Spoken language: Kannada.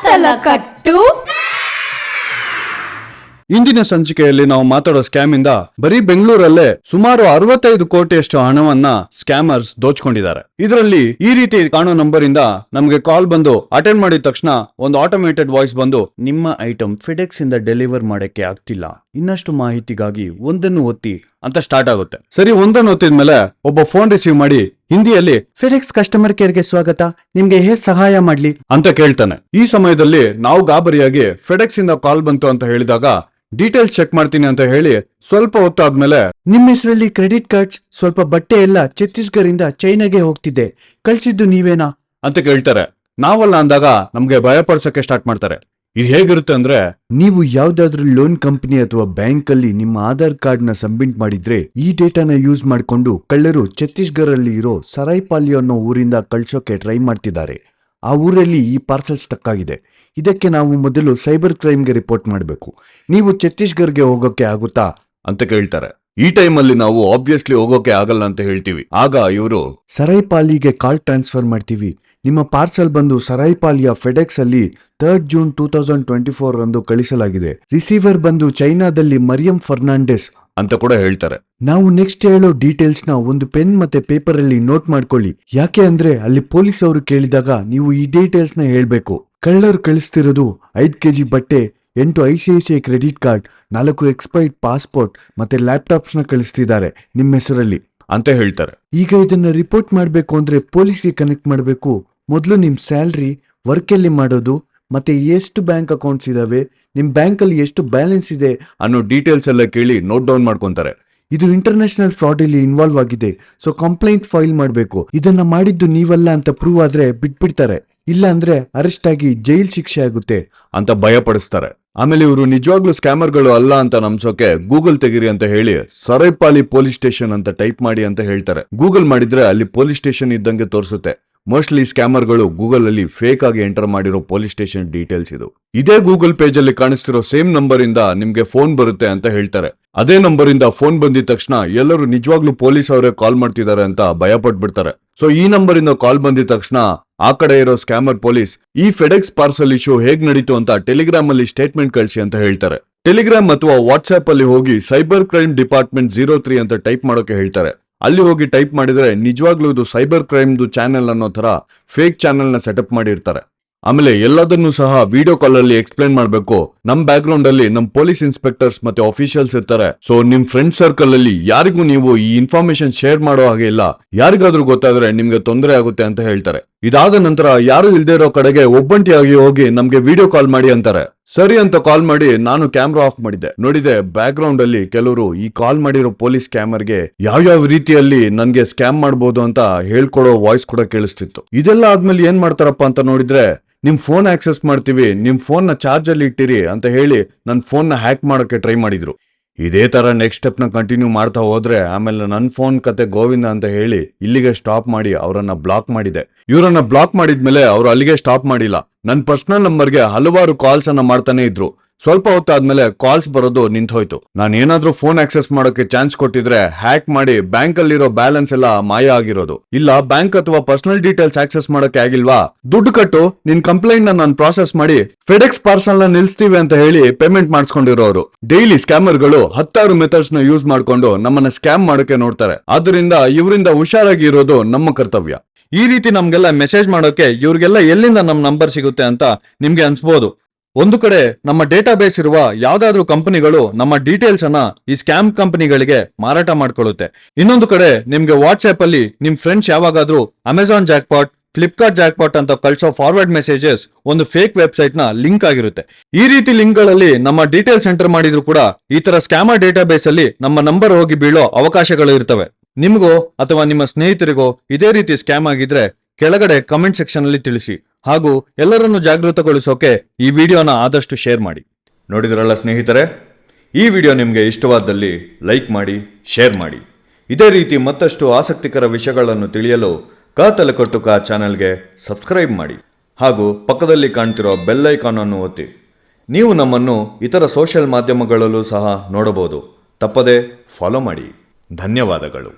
ತಲಕಟ್ಟು. ಇಂದಿನ ಸಂಚಿಕೆಯಲ್ಲಿ ನಾವು ಮಾತಾಡೋ ಸ್ಕ್ಯಾಮ್ ಇಂದ ಬರೀ ಬೆಂಗಳೂರಲ್ಲೇ ಸುಮಾರು 65 ಕೋಟಿಯಷ್ಟು ಹಣವನ್ನ ಸ್ಕ್ಯಾಮರ್ಸ್ ದೋಚ್ಕೊಂಡಿದ್ದಾರೆ. ಇದರಲ್ಲಿ ಈ ರೀತಿ ಕಾಣೋ ನಂಬರ್ ಇಂದ ನಮಗೆ ಕಾಲ್ ಬಂದು ಅಟೆಂಡ್ ಮಾಡಿದ ತಕ್ಷಣ ಒಂದು ಆಟೋಮೇಟೆಡ್ ವಾಯ್ಸ್ ಬಂದು ನಿಮ್ಮ ಐಟಮ್ ಫೆಡೆಕ್ಸ್ ಇಂದ ಡೆಲಿವರ್ ಮಾಡಕ್ಕೆ ಆಗ್ತಿಲ್ಲ, ಇನ್ನಷ್ಟು ಮಾಹಿತಿಗಾಗಿ ಒಂದನ್ನು ಒತ್ತಿ ಅಂತ ಸ್ಟಾರ್ಟ್ ಆಗುತ್ತೆ. ಸರಿ, ಒಂದನ್ನು ಒತ್ತಿದ್ಮೇಲೆ ಒಬ್ಬ ಫೋನ್ ರಿಸೀವ್ ಮಾಡಿ ಹಿಂದಿಯಲ್ಲಿ ಫೆಡೆಕ್ಸ್ ಕಸ್ಟಮರ್ ಕೇರ್ಗೆ ಸ್ವಾಗತ, ನಿಮ್ಗೆ ಹೇಗೆ ಸಹಾಯ ಮಾಡ್ಲಿ ಅಂತ ಕೇಳ್ತಾನೆ. ಈ ಸಮಯದಲ್ಲಿ ನಾವು ಗಾಬರಿಯಾಗಿ ಫೆಡೆಕ್ಸ್ ಇಂದ ಕಾಲ್ ಬಂತು ಅಂತ ಹೇಳಿದಾಗ ಡೀಟೇಲ್ಸ್ ಚೆಕ್ ಮಾಡ್ತೀನಿ ಅಂತ ಹೇಳಿ ಸ್ವಲ್ಪ ಹೊತ್ತಾದ್ಮೇಲೆ ನಿಮ್ಮ ಹೆಸರಲ್ಲಿ ಕ್ರೆಡಿಟ್ ಕಾರ್ಡ್ಸ್, ಸ್ವಲ್ಪ ಬಟ್ಟೆ ಎಲ್ಲ ಛತ್ತೀಸ್ಗಢದಿಂದ ಚೈನಾಗೆ ಹೋಗ್ತಿದೆ, ಕಳ್ಸಿದ್ದು ನೀವೇನಾ ಅಂತ ಕೇಳ್ತಾರೆ. ನಾವಲ್ಲ ಅಂದಾಗ ನಮ್ಗೆ ಭಯ ಪಡಿಸಕ್ಕೆ ಸ್ಟಾರ್ಟ್ ಮಾಡ್ತಾರೆ. ಇದು ಹೇಗಿರುತ್ತೆ ಅಂದ್ರೆ, ನೀವು ಯಾವ್ದಾದ್ರೂ ಲೋನ್ ಕಂಪನಿ ಅಥವಾ ಬ್ಯಾಂಕ್ ಅಲ್ಲಿ ನಿಮ್ಮ ಆಧಾರ್ ಕಾರ್ಡ್ ನ ಸಬ್ಮಿಟ್ ಮಾಡಿದ್ರೆ ಈ ಡೇಟಾನ ಯೂಸ್ ಮಾಡ್ಕೊಂಡು ಕಳ್ಳರು ಛತ್ತೀಸ್ಗಢಲ್ಲಿ ಇರೋ ಸರೈಪಾಲಿ ಅನ್ನೋ ಊರಿಂದ ಕಳ್ಸೋಕೆ ಟ್ರೈ ಮಾಡ್ತಿದ್ದಾರೆ. ಆ ಊರಲ್ಲಿ ಈ ಪಾರ್ಸಲ್ ಸ್ಟಕ್ ಆಗಿದೆ. ಇದಕ್ಕೆ ನಾವು ಮೊದಲು ಸೈಬರ್ ಕ್ರೈಮ್ಗೆ ರಿಪೋರ್ಟ್ ಮಾಡಬೇಕು. ನೀವು ಛತ್ತೀಸ್ಗಢ್ಗೆ ಹೋಗೋಕೆ ಆಗುತ್ತಾ ಅಂತ ಕೇಳ್ತಾರೆ. ಈ ಟೈಮಲ್ಲಿ ನಾವು ಆಬ್ವಿಯಸ್ಲಿ ಹೋಗೋಕೆ ಆಗಲ್ಲ ಅಂತ ಹೇಳ್ತೀವಿ. ಆಗ ಇವರು ಸರೈಪಾಲಿಗೆ ಕಾಲ್ ಟ್ರಾನ್ಸ್ಫರ್ ಮಾಡ್ತೀವಿ, ನಿಮ್ಮ ಪಾರ್ಸಲ್ ಬಂದು ಸರೈಪಾಲಿಯ ಫೆಡೆಕ್ಸ್ ಅಲ್ಲಿ 3 ಜೂನ್ 2024 ರಂದು ಕಳಿಸಲಾಗಿದೆ. ರಿಸೀವರ್ ಬಂದು ಚೈನಾದಲ್ಲಿ ಮರಿಯಂ ಫರ್ನಾಂಡೆಸ್ ಅಂತ ಕೂಡ ಹೇಳ್ತಾರೆ. ನಾವು ನೆಕ್ಸ್ಟ್ ಹೇಳೋ ಡೀಟೇಲ್ಸ್ ನ ಒಂದು ಪೆನ್ ಮತ್ತೆ ಪೇಪರ್ ಅಲ್ಲಿ ನೋಟ್ ಮಾಡ್ಕೊಳ್ಳಿ. ಯಾಕೆ ಅಂದ್ರೆ ಅಲ್ಲಿ ಪೊಲೀಸ್ ಅವರು ಕೇಳಿದಾಗ ನೀವು ಈ ಡೀಟೇಲ್ಸ್ ನ ಹೇಳ್ಬೇಕು. ಕಳ್ಳರು ಕಳಿಸ್ತಿರೋದು 5 kg ಬಟ್ಟೆ, 8 ICICI credit card, 4 expired passport ಮತ್ತೆ ಲ್ಯಾಪ್ಟಾಪ್ಸ್ ನ ಕಳಿಸ್ತಿದ್ದಾರೆ ನಿಮ್ಮ ಹೆಸರಲ್ಲಿ ಅಂತ ಹೇಳ್ತಾರೆ. ಈಗ ಇದನ್ನ ರಿಪೋರ್ಟ್ ಮಾಡ್ಬೇಕು ಅಂದ್ರೆ ಪೊಲೀಸ್ಗೆ ಕನೆಕ್ಟ್ ಮಾಡಬೇಕು. ಮೊದಲು ನಿಮ್ ಸ್ಯಾಲ್ರಿ, ವರ್ಕ್ ಎಲ್ಲಿ ಮಾಡೋದು, ಮತ್ತೆ ಎಷ್ಟು ಬ್ಯಾಂಕ್ ಅಕೌಂಟ್ಸ್ ಇದಾವೆ, ನಿಮ್ ಬ್ಯಾಂಕ್ ಅಲ್ಲಿ ಎಷ್ಟು ಬ್ಯಾಲೆನ್ಸ್ ಇದೆ ಅನ್ನೋ ಡೀಟೇಲ್ಸ್ ಎಲ್ಲ ಕೇಳಿ ನೋಟ್ ಡೌನ್ ಮಾಡ್ಕೊಂತಾರೆ. ಇದು ಇಂಟರ್ನ್ಯಾಷನಲ್ ಫ್ರಾಡ್ ಇಲ್ಲಿ ಇನ್ವಾಲ್ವ್ ಆಗಿದೆ, ಸೊ ಕಂಪ್ಲೇಂಟ್ ಫೈಲ್ ಮಾಡಬೇಕು. ಇದನ್ನ ಮಾಡಿದ್ದು ನೀವಲ್ಲ ಅಂತ ಪ್ರೂವ್ ಆದ್ರೆ ಬಿಟ್ಬಿಡ್ತಾರೆ, ಇಲ್ಲ ಅಂದ್ರೆ ಅರೆಸ್ಟ್ ಆಗಿ ಜೈಲ್ ಶಿಕ್ಷೆ ಆಗುತ್ತೆ ಅಂತ ಭಯ ಪಡಿಸ್ತಾರೆ. ಆಮೇಲೆ ಇವರು ನಿಜವಾಗ್ಲೂ ಸ್ಕ್ಯಾಮರ್ಗಳು ಅಲ್ಲ ಅಂತ ನಂಬಿಸೋಕೆ ಗೂಗಲ್ ತೆಗಿರಿ ಅಂತ ಹೇಳಿ ಸರೈಪಾಲಿ ಪೊಲೀಸ್ ಸ್ಟೇಷನ್ ಅಂತ ಟೈಪ್ ಮಾಡಿ ಅಂತ ಹೇಳ್ತಾರೆ. ಗೂಗಲ್ ಮಾಡಿದ್ರೆ ಅಲ್ಲಿ ಪೊಲೀಸ್ ಸ್ಟೇಷನ್ ಇದ್ದಂಗೆ ತೋರಿಸುತ್ತೆ. ಮೋಸ್ಟ್ಲಿ ಸ್ಕ್ಯಾಮರ್ಗಳು ಗೂಗಲ್ ಅಲ್ಲಿ ಫೇಕ್ ಆಗಿ ಎಂಟರ್ ಮಾಡಿರೋ ಪೊಲೀಸ್ ಸ್ಟೇಷನ್ ಡೀಟೇಲ್ಸ್ ಇದು. ಇದೇ ಗೂಗಲ್ ಪೇಜ್ ಅಲ್ಲಿ ಕಾಣಿಸ್ತಿರೋ ಸೇಮ್ ನಂಬರ್ ಇಂದ ನಿಮ್ಗೆ ಫೋನ್ ಬರುತ್ತೆ ಅಂತ ಹೇಳ್ತಾರೆ. ಅದೇ ನಂಬರ್ ಇಂದ ಫೋನ್ ಬಂದಿದ ತಕ್ಷಣ ಎಲ್ಲರೂ ನಿಜವಾಗ್ಲೂ ಪೊಲೀಸ್ ಅವರೇ ಕಾಲ್ ಮಾಡ್ತಿದ್ದಾರೆ ಅಂತ ಭಯ ಪಟ್ಬಿಡ್ತಾರೆ. ಸೊ ಈ ನಂಬರ್ ಇಂದ ಕಾಲ್ ಬಂದಿದ ತಕ್ಷಣ ಆ ಕಡೆ ಇರೋ ಸ್ಕ್ಯಾಮರ್ ಪೊಲೀಸ್ ಈ ಫೆಡೆಕ್ಸ್ ಪಾರ್ಸಲ್ ಇಶ್ಯೂ ಹೇಗ್ ನಡೀತು ಅಂತ ಟೆಲಿಗ್ರಾಮ್ ಅಲ್ಲಿ ಸ್ಟೇಟ್ಮೆಂಟ್ ಕಳಿಸಿ ಅಂತ ಹೇಳ್ತಾರೆ. ಟೆಲಿಗ್ರಾಮ್ ಅಥವಾ ವಾಟ್ಸ್ಆಪ್ ಅಲ್ಲಿ ಹೋಗಿ ಸೈಬರ್ ಕ್ರೈಮ್ ಡಿಪಾರ್ಟ್ಮೆಂಟ್ 03 ಅಂತ ಟೈಪ್ ಮಾಡೋಕೆ ಹೇಳ್ತಾರೆ. ಅಲ್ಲಿ ಹೋಗಿ ಟೈಪ್ ಮಾಡಿದ್ರೆ ನಿಜವಾಗ್ಲೂ ಇದು ಸೈಬರ್ ಕ್ರೈಮ್ದು ಚಾನೆಲ್ ಅನ್ನೋ ತರ ಫೇಕ್ ಚಾನೆಲ್ ನ ಸೆಟಪ್ ಮಾಡಿರ್ತಾರೆ. ಆಮೇಲೆ ಎಲ್ಲದನ್ನೂ ಸಹ ವಿಡಿಯೋ ಕಾಲ್ ಅಲ್ಲಿ ಎಕ್ಸ್ಪ್ಲೈನ್ ಮಾಡ್ಬೇಕು. ನಮ್ ಬ್ಯಾಕ್ ಗ್ರೌಂಡ್ ಅಲ್ಲಿ ನಮ್ ಪೊಲೀಸ್ ಇನ್ಸ್ಪೆಕ್ಟರ್ಸ್ ಮತ್ತೆ ಆಫೀಷಿಯಲ್ಸ್ ಇರ್ತಾರೆ. ಸೊ ನಿಮ್ ಫ್ರೆಂಡ್ ಸರ್ಕಲ್ ಅಲ್ಲಿ ಯಾರಿಗೂ ನೀವು ಈ ಇನ್ಫಾರ್ಮೇಶನ್ ಶೇರ್ ಮಾಡೋ ಹಾಗೆ ಇಲ್ಲ, ಯಾರಿಗಾದ್ರೂ ಗೊತ್ತಾದ್ರೆ ನಿಮ್ಗೆ ತೊಂದರೆ ಆಗುತ್ತೆ ಅಂತ ಹೇಳ್ತಾರೆ. ಇದಾದ ನಂತರ ಯಾರು ಇಲ್ದೇ ಇರೋ ಕಡೆಗೆ ಒಬ್ಬಂಟಿಯಾಗಿ ಹೋಗಿ ನಮ್ಗೆ ವಿಡಿಯೋ ಕಾಲ್ ಮಾಡಿ ಅಂತಾರೆ. ಸರಿ ಅಂತ ಕಾಲ್ ಮಾಡಿ ನಾನು ಕ್ಯಾಮ್ರಾ ಆಫ್ ಮಾಡಿದೆ. ನೋಡಿದೆ ಬ್ಯಾಕ್ ಗ್ರೌಂಡ್ ಅಲ್ಲಿ ಕೆಲವರು ಈ ಕಾಲ್ ಮಾಡಿರೋ ಪೊಲೀಸ್ ಸ್ಕ್ಯಾಮರ್ಗೆ ಯಾವ್ಯಾವ ರೀತಿಯಲ್ಲಿ ನನ್ಗೆ ಸ್ಕ್ಯಾಮ್ ಮಾಡಬಹುದು ಅಂತ ಹೇಳ್ಕೊಡೋ ವಾಯ್ಸ್ ಕೂಡ ಕೇಳಿಸ್ತಿತ್ತು. ಇದೆಲ್ಲ ಆದ್ಮೇಲೆ ಏನ್ ಮಾಡ್ತಾರಪ್ಪ ಅಂತ ನೋಡಿದ್ರೆ, ನಿಮ್ ಫೋನ್ ಆಕ್ಸೆಸ್ ಮಾಡ್ತೀವಿ, ನಿಮ್ ಫೋನ್ ನ ಚಾರ್ಜ್ ಅಲ್ಲಿ ಇಟ್ಟಿರಿ ಅಂತ ಹೇಳಿ ನನ್ ಫೋನ್ ನ ಹ್ಯಾಕ್ ಮಾಡೋಕೆ ಟ್ರೈ ಮಾಡಿದ್ರು. ಇದೇ ತರ ನೆಕ್ಸ್ಟ್ ಸ್ಟೆಪ್ ನ ಕಂಟಿನ್ಯೂ ಮಾಡ್ತಾ ಹೋದ್ರೆ ಆಮೇಲೆ ನನ್ ಫೋನ್ ಕತೆ ಗೋವಿಂದ ಅಂತ ಹೇಳಿ ಇಲ್ಲಿಗೆ ಸ್ಟಾಪ್ ಮಾಡಿ ಅವರನ್ನ ಬ್ಲಾಕ್ ಮಾಡಿದೆ. ಇವರನ್ನ ಬ್ಲಾಕ್ ಮಾಡಿದ್ಮೇಲೆ ಅವ್ರು ಅಲ್ಲಿಗೆ ಸ್ಟಾಪ್ ಮಾಡಿಲ್ಲ, ನನ್ ಪರ್ಸನಲ್ ನಂಬರ್ಗೆ ಹಲವಾರು ಕಾಲ್ಸ್ ಅನ್ನ ಮಾಡ್ತಾನೆ ಇದ್ರು. ಸ್ವಲ್ಪ ಹೊತ್ತಾದ್ಮೇಲೆ ಕಾಲ್ಸ್ ಬರೋದು ನಿಂತೋಯ್ತು. ನಾನು ಏನಾದ್ರೂ ಫೋನ್ ಆಕ್ಸೆಸ್ ಮಾಡೋಕೆ ಚಾನ್ಸ್ ಕೊಟ್ಟಿದ್ರೆ ಹ್ಯಾಕ್ ಮಾಡಿ ಬ್ಯಾಂಕ್ ಅಲ್ಲಿರೋ ಬ್ಯಾಲೆನ್ಸ್ ಎಲ್ಲ ಮಾಯ ಆಗಿರೋದು. ಇಲ್ಲ ಬ್ಯಾಂಕ್ ಅಥವಾ ಪರ್ಸನಲ್ ಡೀಟೇಲ್ಸ್ ಆಕ್ಸೆಸ್ ಮಾಡೋಕೆ ಆಗಿಲ್ವಾ, ದುಡ್ಡು ಕಟ್ಟು, ನಿನ್ ಕಂಪ್ಲೇಂಟ್ ನಾನು ಪ್ರಾಸೆಸ್ ಮಾಡಿ ಫೆಡೆಕ್ಸ್ ಪಾರ್ಸಲ್ ನ ನಿಲ್ಸ್ತೀವಿ ಅಂತ ಹೇಳಿ ಪೇಮೆಂಟ್ ಮಾಡಿಸ್ಕೊಂಡಿರೋರು. ಡೈಲಿ ಸ್ಕ್ಯಾಮರ್ಗಳು 10 ಮೆಥಡ್ಸ್ ನ ಯೂಸ್ ಮಾಡ್ಕೊಂಡು ನಮ್ಮನ್ನ ಸ್ಕ್ಯಾಮ್ ಮಾಡೋಕೆ ನೋಡ್ತಾರೆ. ಆದ್ರಿಂದ ಇವರಿಂದ ಹುಷಾರಾಗಿ ಇರೋದು ನಮ್ಮ ಕರ್ತವ್ಯ. ಈ ರೀತಿ ನಮ್ಗೆಲ್ಲ ಮೆಸೇಜ್ ಮಾಡೋಕೆ ಇವ್ರಿಗೆಲ್ಲ ಎಲ್ಲಿಂದ ನಮ್ ನಂಬರ್ ಸಿಗುತ್ತೆ ಅಂತ ನಿಮ್ಗೆ ಅನ್ಸ್ಬೋದು. ಒಂದು ಕಡೆ ನಮ್ಮ ಡೇಟಾ ಬೇಸ್ ಇರುವ ಯಾವ್ದಾದ್ರೂ ಕಂಪನಿಗಳು ನಮ್ಮ ಡೀಟೇಲ್ಸ್ ಅನ್ನ ಈ ಸ್ಕ್ಯಾಮ್ ಕಂಪನಿಗಳಿಗೆ ಮಾರಾಟ ಮಾಡ್ಕೊಳ್ಳುತ್ತೆ. ಇನ್ನೊಂದು ಕಡೆ ನಿಮ್ಗೆ ವಾಟ್ಸ್ಆಪ್ ಅಲ್ಲಿ ನಿಮ್ ಫ್ರೆಂಡ್ಸ್ ಯಾವಾಗಾದ್ರೂ ಅಮೆಜಾನ್ ಜಾಕ್ಪಾಟ್, ಫ್ಲಿಪ್ಕಾರ್ಟ್ ಜಾಕ್ಪಾಟ್ ಅಂತ ಕಳ್ಸೋ ಫಾರ್ವರ್ಡ್ ಮೆಸೇಜಸ್ ಒಂದು ಫೇಕ್ ವೆಬ್ಸೈಟ್ ನ ಲಿಂಕ್ ಆಗಿರುತ್ತೆ. ಈ ರೀತಿ ಲಿಂಕ್ ಗಳಲ್ಲಿ ನಮ್ಮ ಡೀಟೇಲ್ಸ್ ಎಂಟರ್ ಮಾಡಿದ್ರು ಕೂಡ ಈ ತರ ಸ್ಕ್ಯಾಮರ್ ಡೇಟಾ ಬೇಸ್ ಅಲ್ಲಿ ನಮ್ಮ ನಂಬರ್ ಹೋಗಿ ಬೀಳೋ ಅವಕಾಶಗಳು ಇರ್ತವೆ. ನಿಮ್ಗೋ ಅಥವಾ ನಿಮ್ಮ ಸ್ನೇಹಿತರಿಗೋ ಇದೇ ರೀತಿ ಸ್ಕ್ಯಾಮ್ ಆಗಿದ್ರೆ ಕೆಳಗಡೆ ಕಮೆಂಟ್ ಸೆಕ್ಷನ್ ಅಲ್ಲಿ ತಿಳಿಸಿ. ಹಾಗೂ ಎಲ್ಲರನ್ನು ಜಾಗೃತಗೊಳಿಸೋಕೆ ಈ ವಿಡಿಯೋನ ಆದಷ್ಟು ಶೇರ್ ಮಾಡಿ. ನೋಡಿದ್ರಲ್ಲ ಸ್ನೇಹಿತರೆ, ಈ ವಿಡಿಯೋ ನಿಮಗೆ ಇಷ್ಟವಾದಲ್ಲಿ ಲೈಕ್ ಮಾಡಿ, ಶೇರ್ ಮಾಡಿ. ಇದೇ ರೀತಿ ಮತ್ತಷ್ಟು ಆಸಕ್ತಿಕರ ವಿಷಯಗಳನ್ನು ತಿಳಿಯಲು ತಲೆಕಟ್ಟು ಚಾನೆಲ್ಗೆ ಸಬ್ಸ್ಕ್ರೈಬ್ ಮಾಡಿ ಹಾಗೂ ಪಕ್ಕದಲ್ಲಿ ಕಾಣ್ತಿರೋ ಬೆಲ್ ಐಕಾನ್ ಅನ್ನು ಒತ್ತಿ. ನೀವು ನಮ್ಮನ್ನು ಇತರ ಸೋಷಿಯಲ್ ಮಾಧ್ಯಮಗಳಲ್ಲೂ ಸಹ ನೋಡಬಹುದು. ತಪ್ಪದೆ ಫಾಲೋ ಮಾಡಿ. ಧನ್ಯವಾದಗಳು.